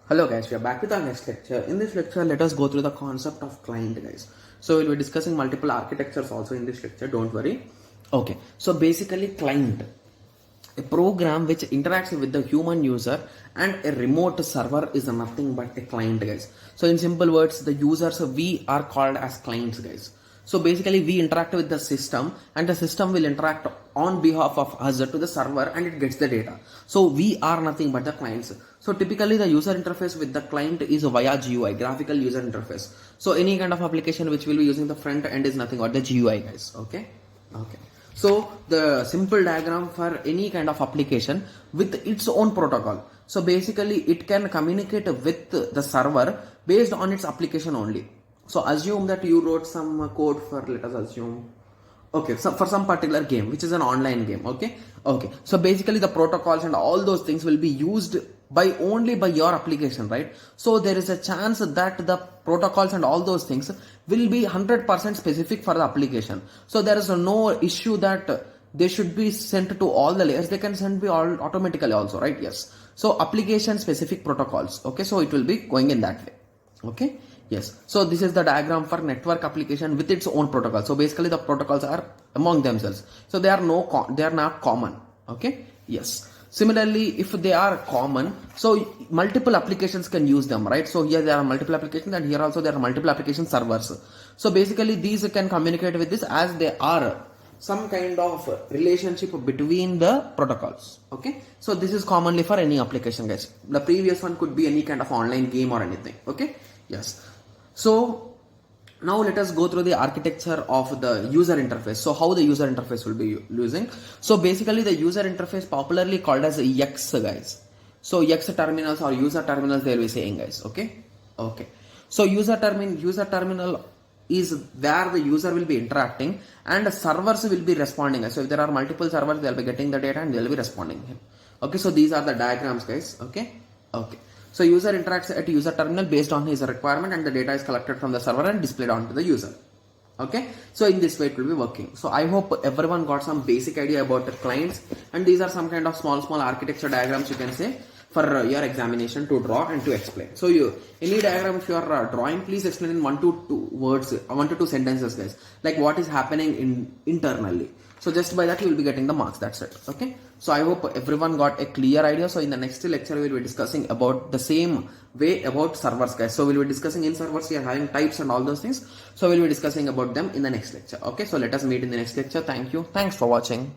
Hello guys, we are back with our next lecture. In this lecture, let us go through the concept of client, guys. So we'll be discussing multiple architectures also in this lecture, don't worry. Okay, so basically client, a program which interacts with the human user, and a remote server is nothing but a client, guys. So in simple words, the users we are called as clients, guys. So basically we interact with the system and the system will interact on behalf of us to the server and it gets the data. So we are nothing but the clients. So typically the user interface with the client is via GUI, graphical user interface. So any kind of application which will be using the front end is nothing but the GUI, guys. Okay. So the simple diagram for any kind of application with its own protocol. So basically it can communicate with the server based on its application only. So assume that you wrote some code for, let us assume, okay, so for some particular game, which is an online game, okay. So basically the protocols and all those things will be used by only by your application, right? So there is a chance that the protocols and all those things will be 100% specific for the application. So there is no issue that they should be sent to all the layers. They can send be all automatically also, right? Yes. So application specific protocols, okay. So it will be going in that way, okay. Yes, so this is the diagram for network application with its own protocol. So basically the protocols are among themselves. So they are not common. Okay. Yes. Similarly, if they are common, so multiple applications can use them, right? So here there are multiple applications and here also there are multiple application servers. So basically these can communicate with this as they are some kind of relationship between the protocols. Okay. So this is commonly for any application, guys. The previous one could be any kind of online game or anything. Okay. Yes. So now let us go through the architecture of the user interface. So how the user interface will be using. So basically the user interface popularly called as X, guys. So X terminals or user terminals they will be saying, guys. Okay. So user terminal is where the user will be interacting and servers will be responding. So if there are multiple servers, they'll be getting the data and they'll be responding. Okay. So these are the diagrams, guys. Okay. So user interacts at user terminal based on his requirement and the data is collected from the server and displayed onto the user. Okay. So in this way it will be working. So I hope everyone got some basic idea about the clients, and these are some kind of small architecture diagrams you can say for your examination to draw and to explain. So any diagram if you are drawing, please explain in 1 to 2 words, 1 to 2 sentences, guys, like what is happening internally. So just by that you will be getting the marks. That's it. Okay. So I hope everyone got a clear idea. So in the next lecture we will be discussing about the same way about servers, guys. So we will be discussing in servers we are having types and all those things. So we will be discussing about them in the next lecture. Okay. So let us meet in the next lecture. Thank you. Thanks for watching.